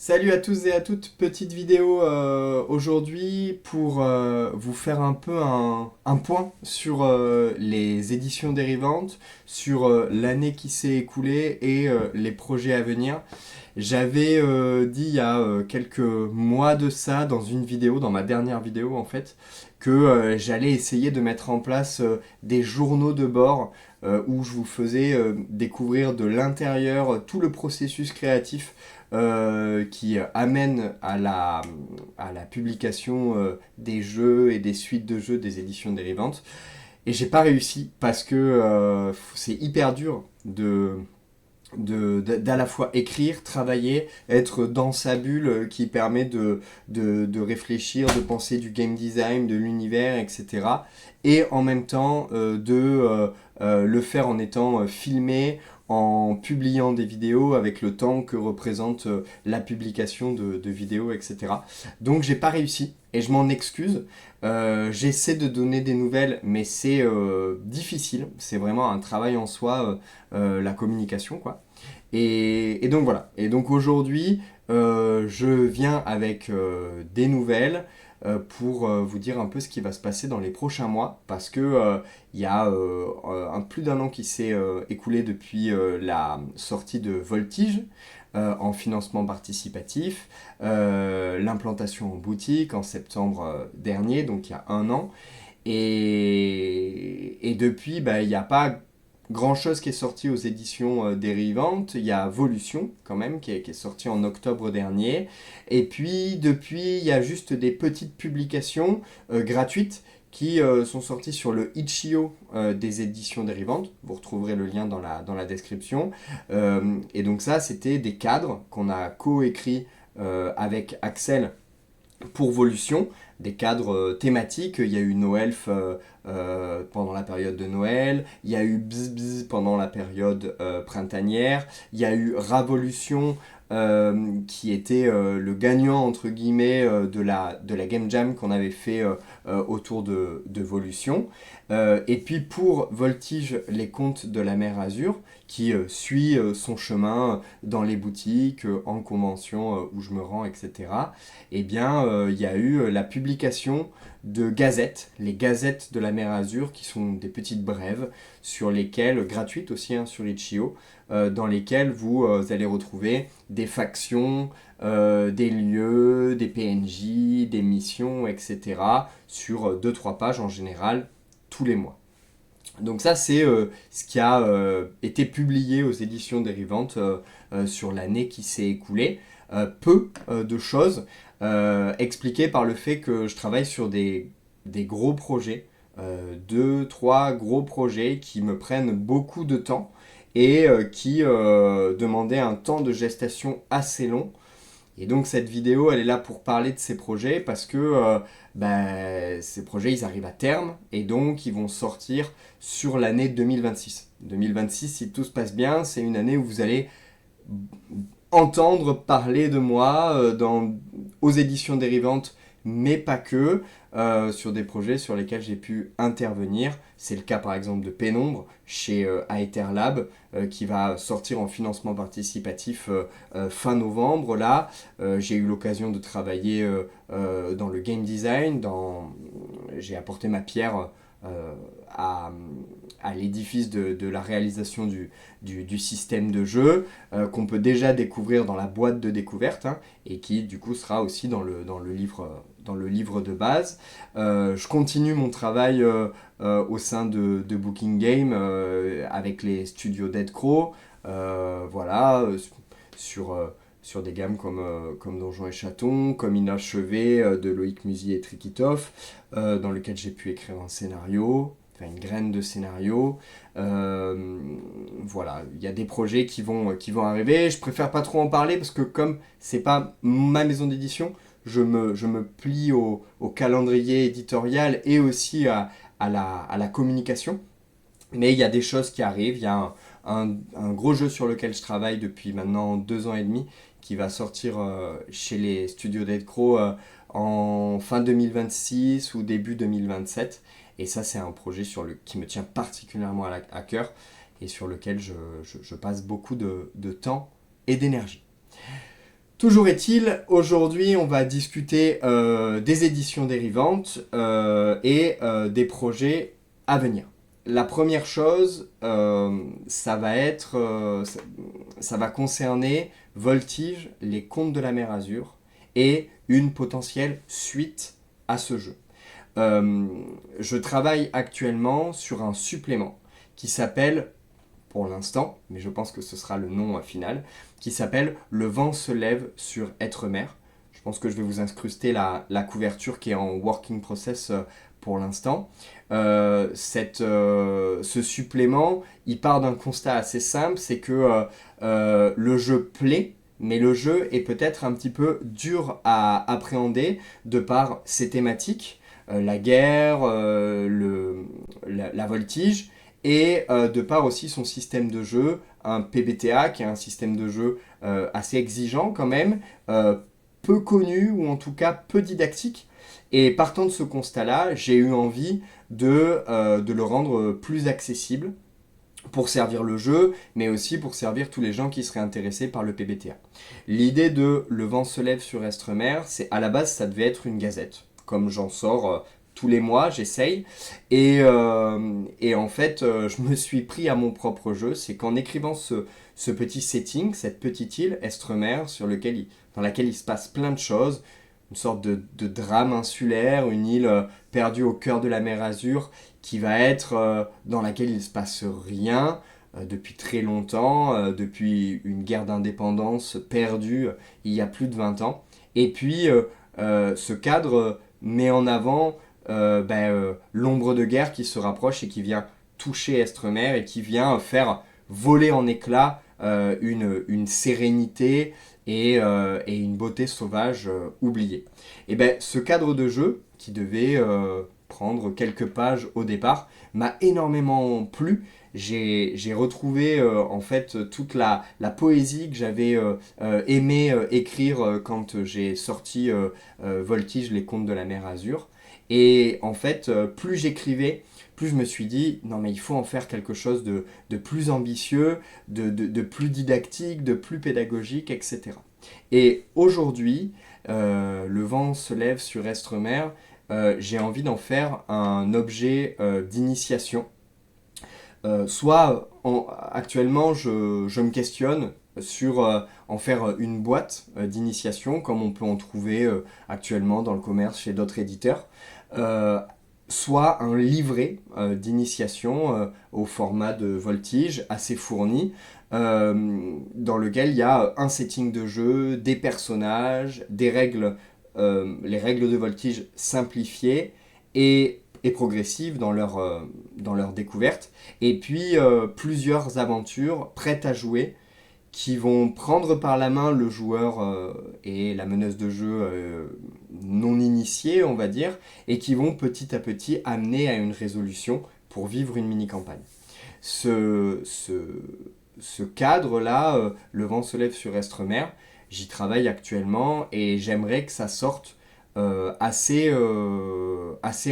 Salut à tous et à toutes, petite vidéo aujourd'hui pour vous faire un peu un point sur les éditions dérivantes, sur l'année qui s'est écoulée et les projets à venir. J'avais dit il y a quelques mois de ça dans une vidéo, dans ma dernière vidéo en fait, que j'allais essayer de mettre en place des journaux de bord où je vous faisais découvrir de l'intérieur tout le processus créatif qui amène à la publication des jeux et des suites de jeux des éditions dérivantes. Et j'ai pas réussi parce que c'est hyper dur d'à la fois écrire, travailler, être dans sa bulle qui permet de réfléchir, de penser du game design, de l'univers, etc. Et en même temps le faire en étant filmé, en publiant des vidéos avec le temps que représente la publication de vidéos, etc. Donc j'ai pas réussi et je m'en excuse. J'essaie de donner des nouvelles, mais c'est difficile. C'est vraiment un travail en soi, la communication, quoi. Et donc voilà. Et donc aujourd'hui, je viens avec des nouvelles pour vous dire un peu ce qui va se passer dans les prochains mois, parce que il y a plus d'un an qui s'est écoulé depuis la sortie de Voltige en financement participatif, l'implantation en boutique en septembre dernier, donc il y a un an. Et depuis, bah, il n'y a pas grand-chose qui est sorti aux éditions dérivantes. Il y a Volution, quand même, qui est sorti en octobre dernier. Et puis, depuis, il y a juste des petites publications gratuites qui sont sorties sur le Itch.io des éditions dérivantes. Vous retrouverez le lien dans la description. Et donc ça, c'était des cadres qu'on a coécrits avec Axel pour Volution, des cadres thématiques. Il y a eu Noëlf pendant la période de Noël, il y a eu Bzz Bzz pendant la période printanière, il y a eu Ravolution qui était le gagnant entre guillemets de la Game Jam qu'on avait fait autour de Volution. Et puis pour Voltige, les contes de la mer Azur, qui suit son chemin dans les boutiques, en convention où je me rends, etc. Eh bien, il y a eu la publication de gazettes, les gazettes de la mer Azur, qui sont des petites brèves sur lesquelles, gratuites aussi hein, sur Itch.io, dans lesquelles vous allez retrouver des factions, des lieux, des PNJ, des missions, etc. sur deux trois pages en général, tous les mois. Donc ça, c'est ce qui a été publié aux éditions dérivantes sur l'année qui s'est écoulée. Peu de choses expliquées par le fait que je travaille sur des gros projets, deux, trois gros projets qui me prennent beaucoup de temps et qui demandaient un temps de gestation assez long. Et donc cette vidéo, elle est là pour parler de ces projets parce que ces projets, ils arrivent à terme et donc ils vont sortir sur l'année 2026. 2026, si tout se passe bien, c'est une année où vous allez entendre parler de moi aux éditions dérivantes, mais pas que, sur des projets sur lesquels j'ai pu intervenir. C'est le cas par exemple de Pénombre chez Aether Lab, qui va sortir en financement participatif fin novembre. Là, j'ai eu l'occasion de travailler dans le game design, j'ai apporté ma pierre euh, à, à l'édifice de la réalisation du système de jeu qu'on peut déjà découvrir dans la boîte de découverte hein, et qui du coup sera aussi dans le livre de base. Je continue mon travail au sein de Booking Game avec les studios Dead Crow, voilà, sur, sur des gammes comme Donjons et Chatons, comme Inachevé de Loïc Musy et Trikitov, dans lequel j'ai pu écrire un scénario, enfin une graine de scénario. Voilà, il y a des projets qui vont arriver. Je préfère pas trop en parler parce que comme c'est pas ma maison d'édition, je me plie au calendrier éditorial et aussi à la communication. Mais il y a des choses qui arrivent. Il y a un gros jeu sur lequel je travaille depuis maintenant 2 ans et demi qui va sortir chez les studios Dead Crow en fin 2026 ou début 2027. Et ça, c'est un projet qui me tient particulièrement à cœur et sur lequel je passe beaucoup de temps et d'énergie. Toujours est-il, aujourd'hui on va discuter des éditions dérivantes des projets à venir. La première chose, ça va concerner Voltige, les Contes de la Mer Azur et une potentielle suite à ce jeu. Euh, je travaille actuellement sur un supplément qui s'appelle, pour l'instant, mais je pense que ce sera le nom final, qui s'appelle Le vent se lève sur Être-mer. Je pense que je vais vous incruster la couverture qui est en working process pour l'instant. Ce supplément, il part d'un constat assez simple, c'est que le jeu plaît, mais le jeu est peut-être un petit peu dur à appréhender de par ses thématiques, la guerre, la voltige, et de par aussi son système de jeu, un PBTA qui est un système de jeu assez exigeant quand même, peu connu ou en tout cas peu didactique. Et partant de ce constat-là, j'ai eu envie de le rendre plus accessible pour servir le jeu, mais aussi pour servir tous les gens qui seraient intéressés par le PBTA. L'idée de Le vent se lève sur Estremer, c'est à la base ça devait être une gazette, comme j'en sors tous les mois, j'essaye. Et en fait, je me suis pris à mon propre jeu, c'est qu'en écrivant ce petit setting, cette petite île, Estremer, dans laquelle il se passe plein de choses, une sorte de drame insulaire, une île perdue au cœur de la mer Azur, qui va être dans laquelle il ne se passe rien depuis très longtemps, depuis une guerre d'indépendance perdue il y a plus de 20 ans. Et puis, ce cadre met en avant l'ombre de guerre qui se rapproche et qui vient toucher Estremer et qui vient faire voler en éclats une sérénité et une beauté sauvage oubliée. Et ben, ce cadre de jeu, qui devait prendre quelques pages au départ, m'a énormément plu. J'ai retrouvé en fait toute la poésie que j'avais aimé écrire quand j'ai sorti Voltige, les Contes de la Mer Azur. Et en fait, plus j'écrivais, plus je me suis dit, non mais il faut en faire quelque chose de plus ambitieux, de plus didactique, de plus pédagogique, etc. Et aujourd'hui, le vent se lève sur Estremer, j'ai envie d'en faire un objet d'initiation. Actuellement, je me questionne sur en faire une boîte d'initiation, comme on peut en trouver actuellement dans le commerce chez d'autres éditeurs. Euh, Soit un livret d'initiation au format de Voltige assez fourni, dans lequel il y a un setting de jeu, des personnages, des règles, les règles de Voltige simplifiées et progressives dans leur découverte, et puis plusieurs aventures prêtes à jouer qui vont prendre par la main le joueur et la meneuse de jeu non initiée, on va dire, et qui vont petit à petit amener à une résolution pour vivre une mini-campagne. Ce, ce, Ce cadre-là, Le vent se lève sur Estremer, j'y travaille actuellement et j'aimerais que ça sorte assez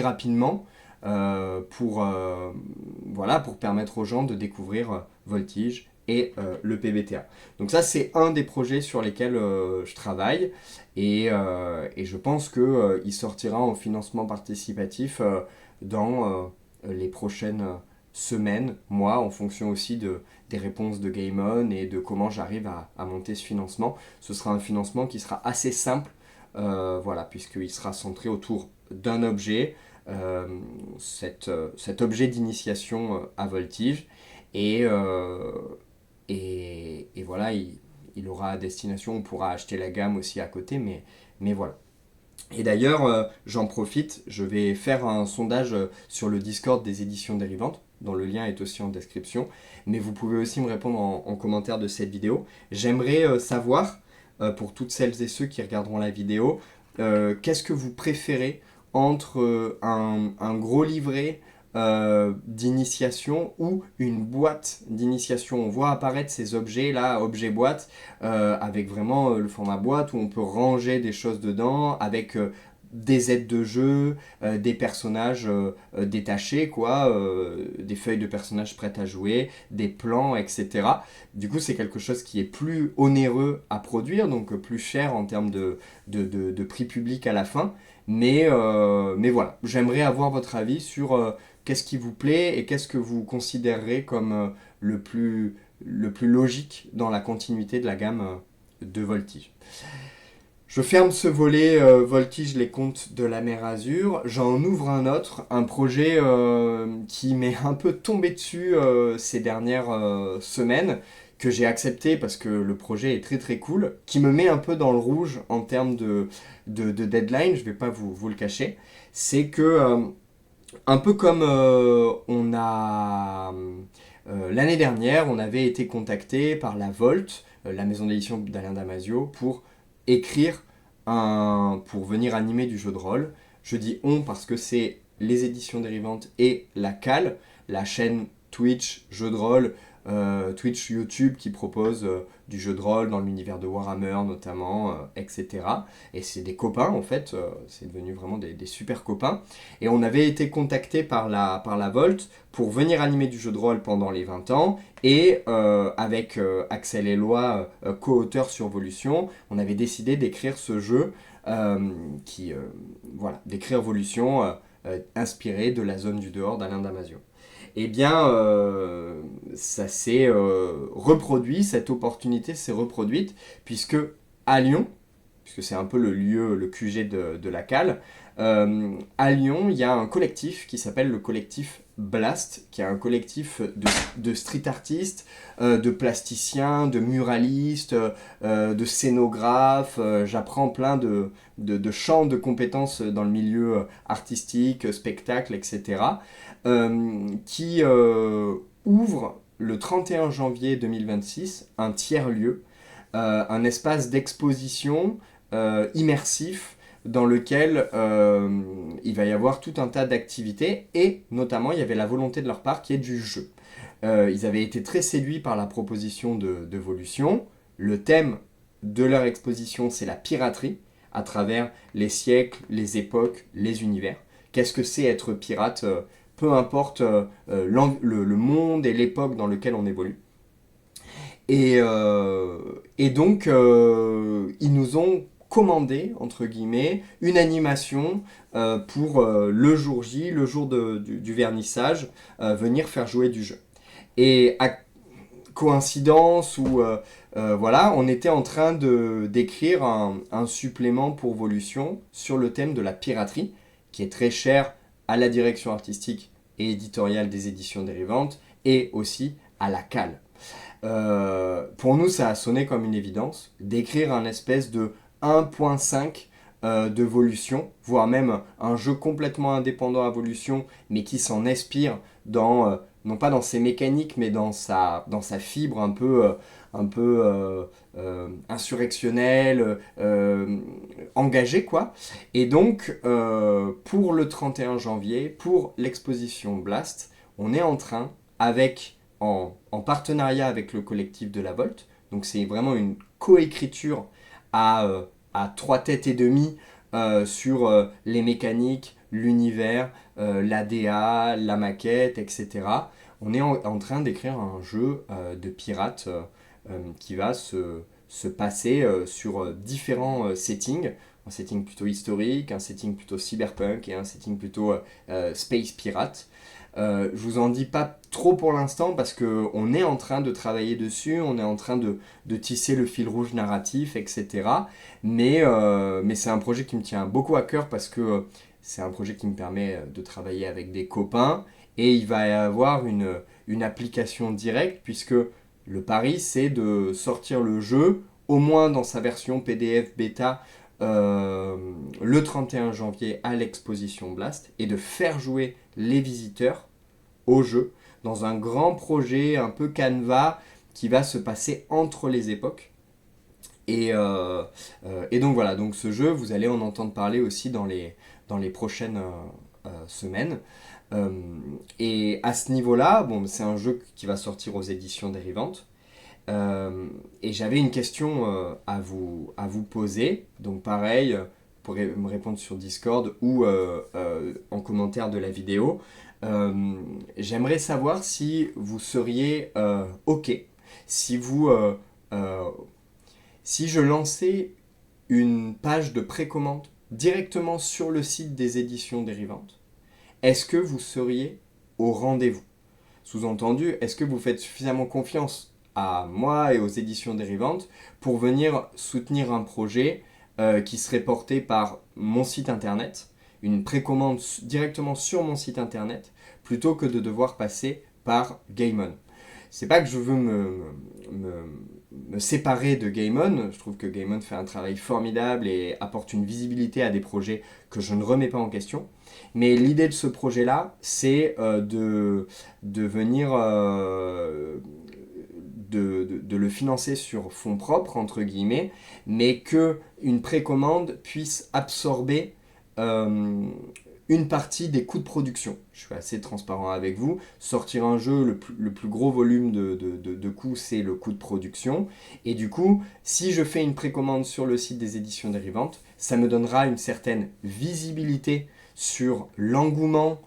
rapidement voilà, pour permettre aux gens de découvrir Voltige et le PBTA. Donc ça, c'est un des projets sur lesquels je travaille et je pense qu'il sortira en financement participatif dans les prochaines semaines, mois, en fonction aussi des réponses de Game On et de comment j'arrive à monter ce financement. Ce sera un financement qui sera assez simple, voilà, puisqu'il sera centré autour d'un objet, cet objet d'initiation à Voltige, et, euh, et voilà, il aura à destination, on pourra acheter la gamme aussi à côté, mais voilà. Et d'ailleurs, j'en profite, je vais faire un sondage sur le Discord des éditions dérivantes, dont le lien est aussi en description, mais vous pouvez aussi me répondre en commentaire de cette vidéo. J'aimerais savoir, pour toutes celles et ceux qui regarderont la vidéo, qu'est-ce que vous préférez entre un gros livret d'initiation ou une boîte d'initiation. On voit apparaître ces objets là, objets boîte, avec vraiment le format boîte où on peut ranger des choses dedans, avec des aides de jeu, des personnages détachés, quoi, des feuilles de personnages prêtes à jouer, des plans, etc. Du coup, c'est quelque chose qui est plus onéreux à produire, donc plus cher en termes de prix public à la fin. Mais voilà, j'aimerais avoir votre avis sur qu'est-ce qui vous plaît et qu'est-ce que vous considérerez comme le plus, le plus logique dans la continuité de la gamme de Voltige. Je ferme ce volet Voltige, les contes de la mer Azur. J'en ouvre un autre, un projet qui m'est un peu tombé dessus ces dernières semaines, que j'ai accepté parce que le projet est très très cool, qui me met un peu dans le rouge en termes de deadline, je ne vais pas vous le cacher. C'est que, un peu comme on a... l'année dernière, on avait été contacté par la Volt, la maison d'édition d'Alain Damasio, pour écrire pour venir animer du jeu de rôle. Je dis on parce que c'est les éditions dérivantes et la CAL, la chaîne Twitch jeu de rôle, Twitch YouTube qui propose du jeu de rôle dans l'univers de Warhammer notamment, etc. Et c'est des copains en fait, c'est devenu vraiment des super copains. Et on avait été contacté par la Volt pour venir animer du jeu de rôle pendant les 20 ans. Et avec Axel Eloi, co-auteur sur Volution, on avait décidé d'écrire ce jeu, voilà, d'écrire Volution inspiré de la zone du dehors d'Alain Damasio. Eh bien, ça s'est reproduit, cette opportunité s'est reproduite, puisque à Lyon, puisque c'est un peu le lieu, le QG de la cale, à Lyon, il y a un collectif qui s'appelle le collectif Blast, qui est un collectif de street artistes, de plasticiens, de muralistes, de scénographes. J'apprends plein de champs de compétences dans le milieu artistique, spectacle, etc. Qui ouvre le 31 janvier 2026 un tiers-lieu, un espace d'exposition immersif dans lequel il va y avoir tout un tas d'activités et notamment il y avait la volonté de leur part qui est du jeu. Ils avaient été très séduits par la proposition de Volution. Le thème de leur exposition c'est la piraterie à travers les siècles, les époques, les univers. Qu'est-ce que c'est être pirate peu importe le monde et l'époque dans lequel on évolue. Et donc, ils nous ont commandé, entre guillemets, une animation pour le jour J, le jour du vernissage, venir faire jouer du jeu. Et à coïncidence ou voilà, on était en train d'écrire un supplément pour Volution sur le thème de la piraterie, qui est très cher à la direction artistique et éditoriale des éditions dérivantes et aussi à la cale. Pour nous, ça a sonné comme une évidence d'écrire un espèce de 1.5 de Volution, voire même un jeu complètement indépendant à Volution, mais qui s'en inspire dans, non pas dans ses mécaniques, mais dans sa fibre un peu insurrectionnelle, engagée, quoi. Et donc, pour le 31 janvier, pour l'exposition Blast, on est en train, en partenariat avec le collectif de la Volt, donc c'est vraiment une coécriture à trois têtes et demie sur les mécaniques, l'univers, l'ADA, la maquette, etc. On est en train d'écrire un jeu de pirates qui va se passer sur différents settings. Un setting plutôt historique, un setting plutôt cyberpunk et un setting plutôt space pirate. Je vous en dis pas trop pour l'instant parce qu'on est en train de travailler dessus, on est en train de tisser le fil rouge narratif, etc. Mais c'est un projet qui me tient beaucoup à cœur parce que c'est un projet qui me permet de travailler avec des copains et il va y avoir une application directe puisque le pari c'est de sortir le jeu au moins dans sa version PDF bêta le 31 janvier à l'exposition Blast et de faire jouer les visiteurs au jeu dans un grand projet un peu canevas qui va se passer entre les époques. Et donc voilà, donc ce jeu, vous allez en entendre parler aussi dans les prochaines semaines. Et à ce niveau-là, bon, c'est un jeu qui va sortir aux éditions dérivantes. Et j'avais une question à vous poser. Donc pareil, pourrez me répondre sur Discord ou en commentaire de la vidéo. J'aimerais savoir si vous seriez OK, si euh, si je lançais une page de précommande directement sur le site des éditions dérivantes, est-ce que vous seriez au rendez-vous? Sous-entendu, est-ce que vous faites suffisamment confiance à moi et aux éditions dérivantes pour venir soutenir un projet qui serait porté par mon site internet, une précommande directement sur mon site internet, plutôt que de devoir passer par Gameon? C'est pas que je veux me séparer de Gameon. Je trouve que Gameon fait un travail formidable et apporte une visibilité à des projets que je ne remets pas en question. Mais l'idée de ce projet-là, c'est de venir de le financer sur fonds propres, entre guillemets, mais qu'une précommande puisse absorber euh, une partie des coûts de production. Je suis assez transparent avec vous. Sortir un jeu, le plus gros volume de coûts, c'est le coût de production. Et du coup, si je fais une précommande sur le site des éditions dérivantes, ça me donnera une certaine visibilité sur l'engouement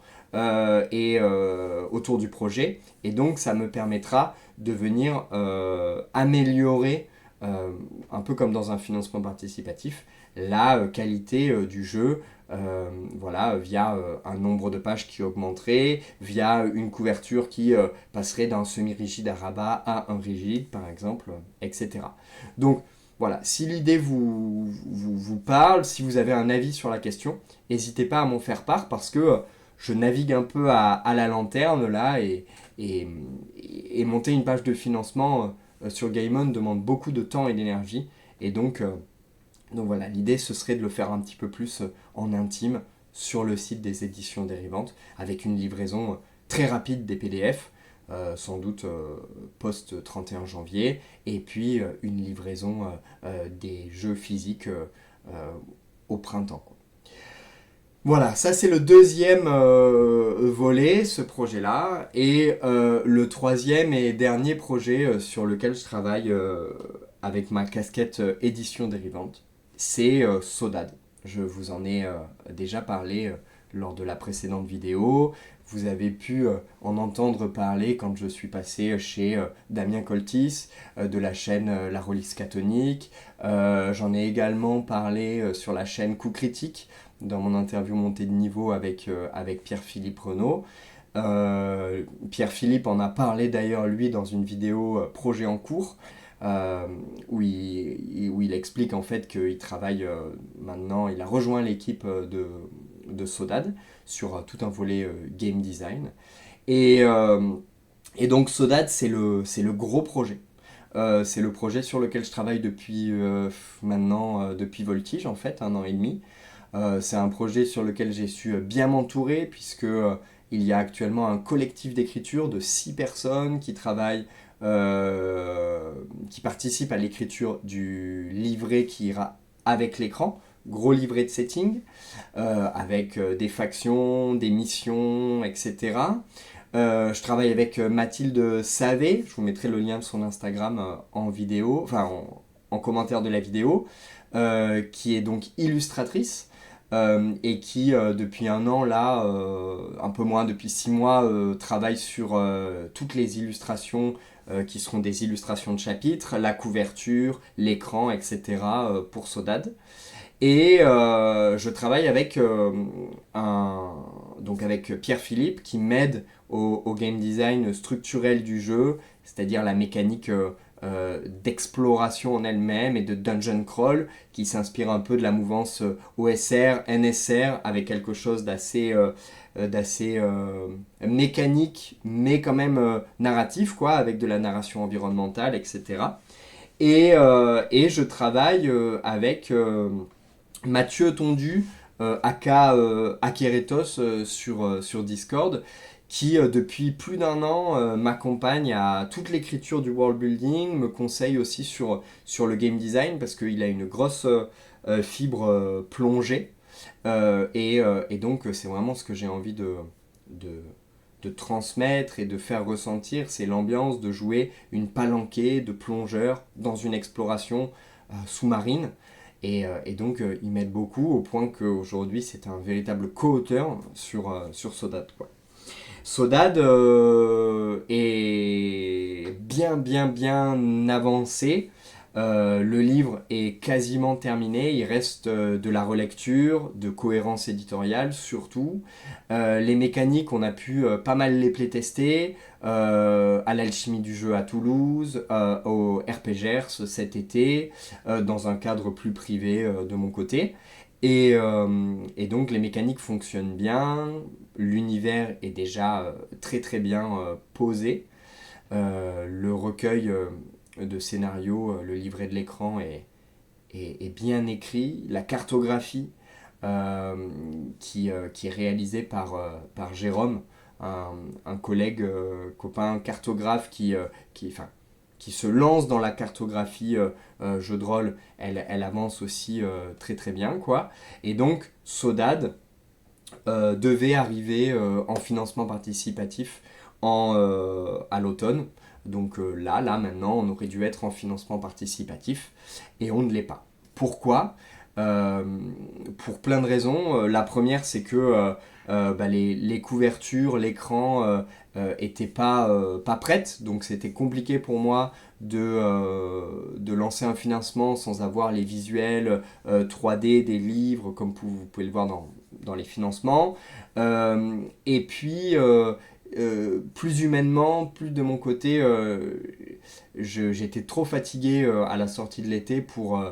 autour du projet. Et donc, ça me permettra de venir améliorer, un peu comme dans un financement participatif, la qualité du jeu, voilà, via un nombre de pages qui augmenterait, via une couverture qui passerait d'un semi-rigide à rabat à un rigide, par exemple, etc. Donc, voilà, si l'idée vous parle, si vous avez un avis sur la question, n'hésitez pas à m'en faire part parce que je navigue un peu à la lanterne là et, et monter une page de financement sur Gameon demande beaucoup de temps et d'énergie. Et donc voilà, l'idée ce serait de le faire un petit peu plus en intime sur le site des éditions dérivantes avec une livraison très rapide des PDF, sans doute post 31 janvier, et puis une livraison des jeux physiques au printemps. Voilà, ça c'est le deuxième volet, ce projet-là. Et le troisième et dernier projet sur lequel je travaille avec ma casquette édition dérivante, c'est Sodad. Je vous en ai déjà parlé lors de la précédente vidéo. Vous avez pu en entendre parler quand je suis passé chez Damien Coltis de la chaîne La Release Catonique. J'en ai également parlé sur la chaîne Coup Critique dans mon interview montée de niveau avec Pierre-Philippe Renaud. Pierre-Philippe en a parlé d'ailleurs lui dans une vidéo projet en cours où il explique en fait qu'il travaille maintenant, il a rejoint l'équipe de Sodad sur tout un volet game design. Et, euh, et donc Sodad c'est le gros projet. C'est le projet sur lequel je travaille depuis maintenant, depuis Voltige en fait, 1 an et demi. C'est un projet sur lequel j'ai su bien m'entourer puisque il y a actuellement un collectif d'écriture de 6 personnes qui travaillent, qui participent à l'écriture du livret qui ira avec l'écran, gros livret de setting, avec des factions, des missions, etc. Je travaille avec Mathilde Savé, je vous mettrai le lien de son Instagram en vidéo, enfin en commentaire de la vidéo, qui est donc illustratrice. Et qui depuis 1 an là, un peu moins depuis 6 mois, travaille sur toutes les illustrations qui seront des illustrations de chapitres, la couverture, l'écran, etc. Pour Sodad. Et je travaille donc avec Pierre-Philippe qui m'aide au game design structurel du jeu, c'est-à-dire la mécanique d'exploration en elle-même et de dungeon crawl qui s'inspire un peu de la mouvance OSR, NSR avec quelque chose d'assez mécanique mais quand même narratif quoi, avec de la narration environnementale, etc. Et je travaille avec Mathieu Tondu, aka Akeretos sur Discord, qui depuis plus d'1 an m'accompagne à toute l'écriture du world building, me conseille aussi sur le game design parce qu'il a une grosse fibre plongée. Et donc c'est vraiment ce que j'ai envie de, de transmettre et de faire ressentir, c'est l'ambiance de jouer une palanquée de plongeurs dans une exploration sous-marine. Et donc, ils m'aident beaucoup au point qu'aujourd'hui, c'est un véritable co-auteur sur Sodade, quoi. Sodade est bien avancé. Le livre est quasiment terminé. Il reste de la relecture, de cohérence éditoriale surtout. Les mécaniques, on a pu pas mal les playtester à l'Alchimie du jeu à Toulouse, au RPGers cet été, dans un cadre plus privé de mon côté. Et donc les mécaniques fonctionnent bien, l'univers est déjà très bien posé. Le recueil de scénarios, le livret de l'écran est bien écrit. La cartographie qui est réalisée par Jérôme, un collègue, copain cartographe enfin, qui se lance dans la cartographie jeu de rôle, elle avance aussi très bien, quoi. Et donc, Sodade devait arriver en financement participatif à l'automne. Donc là, maintenant, on aurait dû être en financement participatif et on ne l'est pas. Pourquoi Euh, Pour plein de raisons. La première, c'est que les couvertures, l'écran étaient pas prêtes. Donc c'était compliqué pour moi de lancer un financement sans avoir les visuels 3D des livres, comme vous pouvez le voir dans les financements. Et puis, plus humainement, plus de mon côté, j'étais trop fatigué à la sortie de l'été pour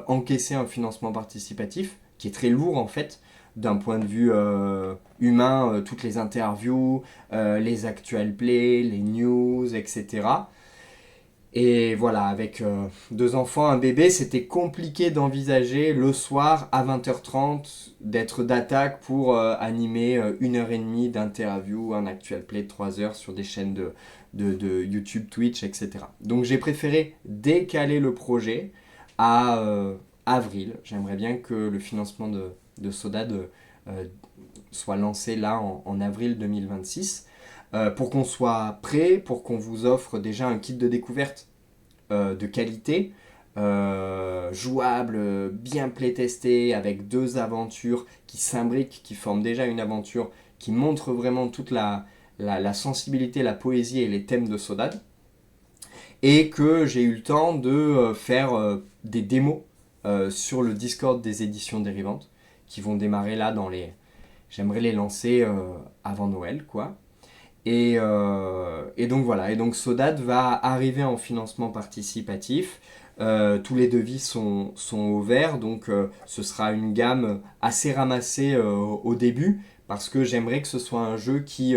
encaisser un financement participatif, qui est très lourd en fait, d'un point de vue humain, toutes les interviews, les actual plays, les news, etc. Et voilà, avec deux enfants, un bébé, c'était compliqué d'envisager le soir à 20h30 d'être d'attaque pour animer 1h30 d'interview, un actual play de 3 heures sur des chaînes de YouTube, Twitch, etc. Donc j'ai préféré décaler le projet à avril. J'aimerais bien que le financement de Sodade soit lancé là en avril 2026 pour qu'on soit prêt, pour qu'on vous offre déjà un kit de découverte de qualité, jouable, bien playtesté, avec deux aventures qui s'imbriquent, qui forment déjà une aventure qui montre vraiment toute la sensibilité, la poésie et les thèmes de Sodade. Et que j'ai eu le temps de faire des démos sur le Discord des éditions dérivantes qui vont démarrer là dans les... J'aimerais les lancer avant Noël, quoi. Et donc voilà, et donc Sodade va arriver en financement participatif. Tous les devis sont ouverts, donc ce sera une gamme assez ramassée au début, parce que j'aimerais que ce soit un jeu qui,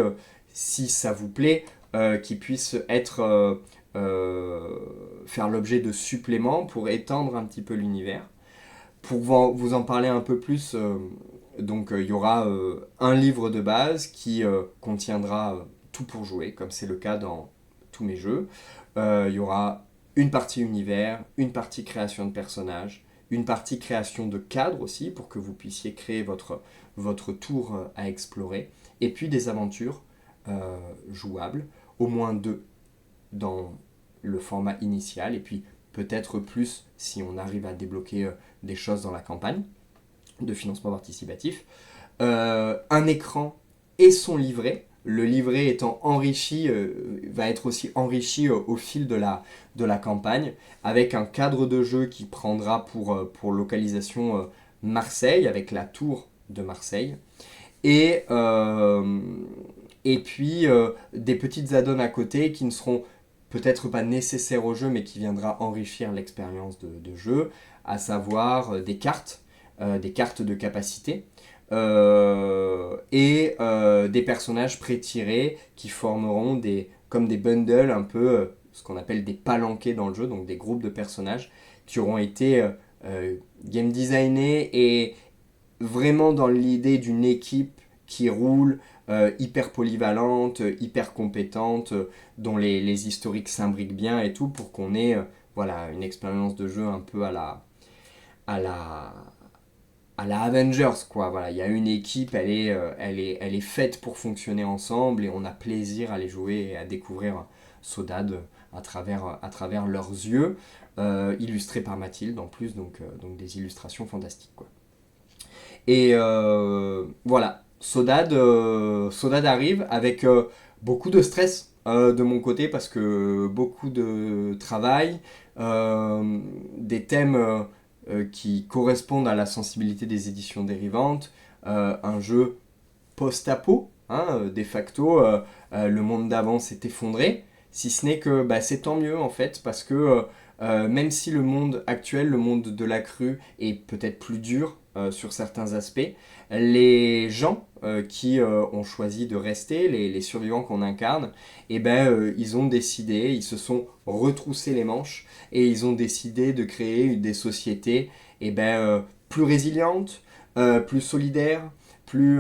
si ça vous plaît, qui puisse être faire l'objet de suppléments pour étendre un petit peu l'univers. Pour vous en parler un peu plus, donc il y aura un livre de base qui contiendra tout pour jouer, comme c'est le cas dans tous mes jeux. Il y aura une partie univers, une partie création de personnages, une partie création de cadres aussi, pour que vous puissiez créer votre tour à explorer, et puis des aventures jouables, au moins deux dans le format initial, et puis peut-être plus si on arrive à débloquer des choses dans la campagne de financement participatif. Un écran et son livret. Le livret étant enrichi, va être aussi enrichi au fil de la campagne, avec un cadre de jeu qui prendra pour localisation Marseille, avec la tour de Marseille. Et, euh, et puis des petites add-ons à côté qui ne seront peut-être pas nécessaires au jeu, mais qui viendra enrichir l'expérience de jeu, à savoir des cartes de capacité, et des personnages pré-tirés qui formeront comme des bundles, un peu ce qu'on appelle des palanqués dans le jeu, donc des groupes de personnages qui auront été game designés et vraiment dans l'idée d'une équipe qui roule, hyper polyvalente, hyper compétente, dont les historiques s'imbriquent bien et tout, pour qu'on ait voilà, une expérience de jeu un peu à la, à la Avengers, quoi. Voilà, il y a une équipe, elle est faite pour fonctionner ensemble et on a plaisir à les jouer et à découvrir Sodade à travers leurs yeux. illustré par Mathilde en plus, donc des illustrations fantastiques, quoi. Et voilà, Sodade arrive avec beaucoup de stress de mon côté parce que beaucoup de travail, des thèmes qui correspondent à la sensibilité des éditions dérivantes, un jeu post-apo, hein, de facto, le monde d'avant s'est effondré, si ce n'est que bah, c'est tant mieux en fait, parce que même si le monde actuel, le monde de la crue, est peut-être plus dur sur certains aspects, les gens qui ont choisi de rester, les survivants qu'on incarne, eh ben, ils ont décidé, ils se sont retroussés les manches et ils ont décidé de créer des sociétés eh ben, plus résilientes, plus solidaires, plus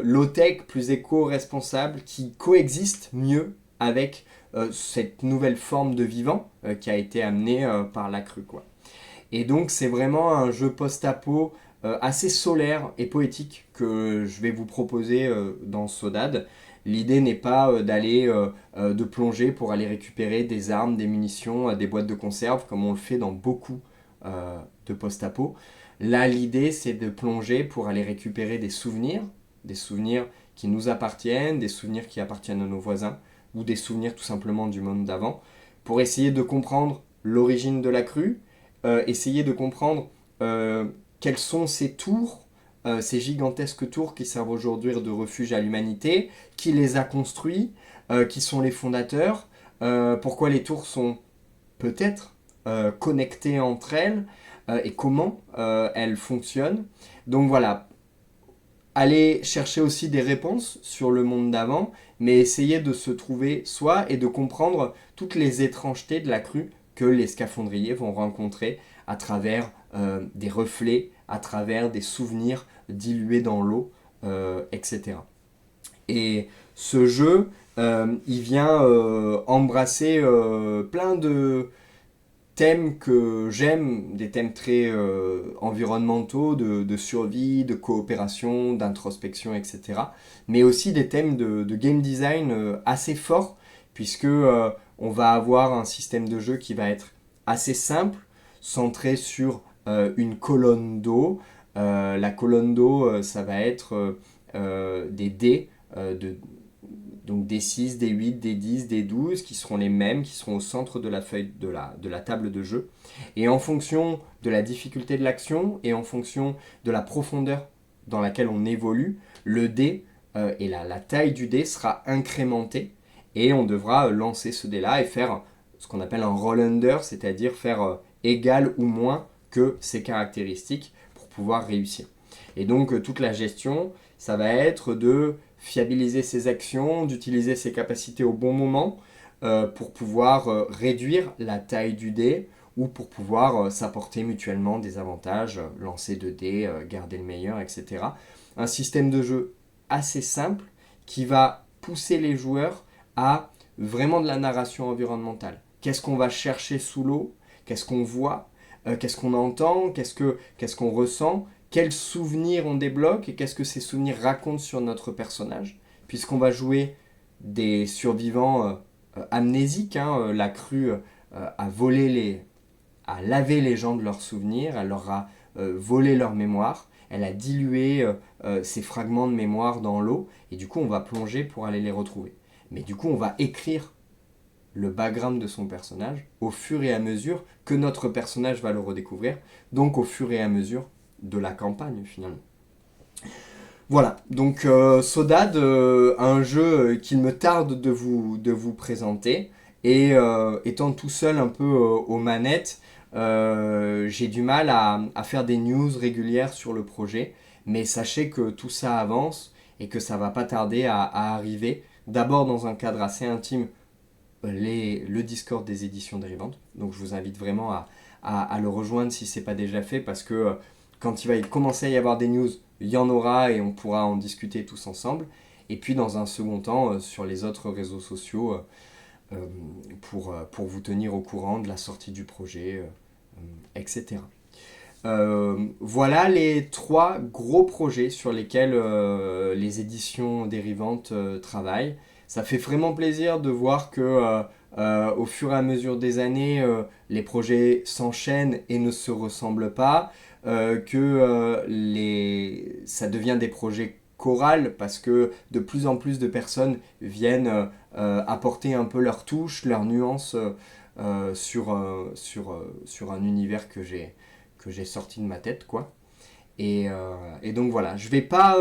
low-tech, plus éco-responsable, qui coexiste mieux avec cette nouvelle forme de vivant qui a été amenée par la crue, quoi. Et donc c'est vraiment un jeu post-apo assez solaire et poétique que je vais vous proposer dans Sodade. L'idée n'est pas de plonger pour aller récupérer des armes, des munitions, des boîtes de conserve, comme on le fait dans beaucoup de post-apo. Là, l'idée, c'est de plonger pour aller récupérer des souvenirs qui nous appartiennent, des souvenirs qui appartiennent à nos voisins, ou des souvenirs tout simplement du monde d'avant, pour essayer de comprendre l'origine de la crue, essayer de comprendre quelles sont ces tours, ces gigantesques tours qui servent aujourd'hui de refuge à l'humanité, qui les a construits, qui sont les fondateurs, pourquoi les tours sont peut-être connectées entre elles, et comment elles fonctionnent. Donc voilà, aller chercher aussi des réponses sur le monde d'avant, mais essayer de se trouver soi et de comprendre toutes les étrangetés de la crue que les scaphandriers vont rencontrer à travers des reflets, à travers des souvenirs dilués dans l'eau, etc. Et ce jeu, il vient embrasser plein de thèmes que j'aime, des thèmes très environnementaux, de survie, de coopération, d'introspection, etc. Mais aussi des thèmes de game design assez forts, puisque on va avoir un système de jeu qui va être assez simple, centré sur une colonne d'eau. La colonne d'eau, ça va être des dés donc des 6, des 8, des 10, des 12 qui seront les mêmes, qui seront au centre de la feuille de la table de jeu. Et en fonction de la difficulté de l'action et en fonction de la profondeur dans laquelle on évolue, le dé et la taille du dé sera incrémentée et on devra lancer ce dé-là et faire ce qu'on appelle un roll under, c'est-à-dire faire égal ou moins que ses caractéristiques pour pouvoir réussir. Et donc toute la gestion, ça va être de fiabiliser ses actions, d'utiliser ses capacités au bon moment pour pouvoir réduire la taille du dé ou pour pouvoir s'apporter mutuellement des avantages, lancer 2 dés, garder le meilleur, etc. Un système de jeu assez simple qui va pousser les joueurs à vraiment de la narration environnementale. Qu'est-ce qu'on va chercher sous l'eau? Qu'est-ce qu'on voit? Qu'est-ce qu'on entend? Qu'est-ce qu'on ressent? Quels souvenirs on débloque et qu'est-ce que ces souvenirs racontent sur notre personnage, puisqu'on va jouer des survivants amnésiques, hein, la crue a lavé les gens de leurs souvenirs, elle leur a volé leur mémoire, elle a dilué ces fragments de mémoire dans l'eau, et du coup on va plonger pour aller les retrouver. Mais du coup on va écrire le background de son personnage au fur et à mesure que notre personnage va le redécouvrir, donc au fur et à mesure de la campagne finalement. Voilà, donc Sodade, un jeu qu'il me tarde de vous présenter, et étant tout seul un peu aux manettes, j'ai du mal à faire des news régulières sur le projet, mais sachez que tout ça avance et que ça va pas tarder à arriver, d'abord dans un cadre assez intime, le Discord des éditions dérivantes. Donc je vous invite vraiment à le rejoindre si ce n'est pas déjà fait, parce que quand il va commencer à y avoir des news, il y en aura et on pourra en discuter tous ensemble. Et puis dans un second temps, sur les autres réseaux sociaux, pour vous tenir au courant de la sortie du projet, etc. Voilà les 3 gros projets sur lesquels les éditions dérivantes travaillent. Ça fait vraiment plaisir de voir que Au fur et à mesure des années, les projets s'enchaînent et ne se ressemblent pas, ça devient des projets chorales parce que de plus en plus de personnes viennent apporter un peu leur touche, leur nuance sur un univers que j'ai sorti de ma tête, quoi. Et donc voilà, je vais pas,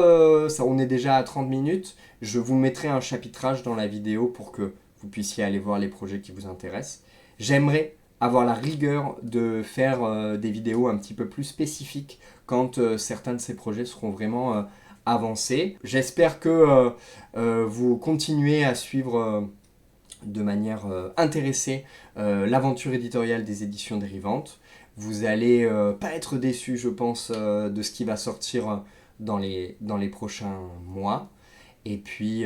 on est déjà à 30 minutes, je vous mettrai un chapitrage dans la vidéo pour que vous puissiez aller voir les projets qui vous intéressent. J'aimerais avoir la rigueur de faire des vidéos un petit peu plus spécifiques quand certains de ces projets seront vraiment avancés. J'espère que vous continuez à suivre de manière intéressée l'aventure éditoriale des éditions dérivantes. Vous allez pas être déçus, je pense, de ce qui va sortir dans les prochains mois. Et puis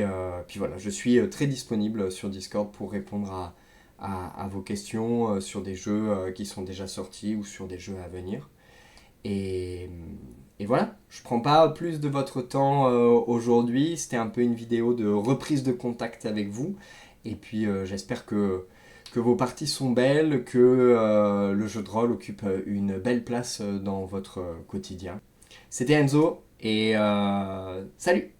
voilà, je suis très disponible sur Discord pour répondre à vos questions sur des jeux qui sont déjà sortis ou sur des jeux à venir. Et, et voilà, je prends pas plus de votre temps aujourd'hui. C'était un peu une vidéo de reprise de contact avec vous. Et puis j'espère que vos parties sont belles, que le jeu de rôle occupe une belle place dans votre quotidien. C'était Enzo et salut!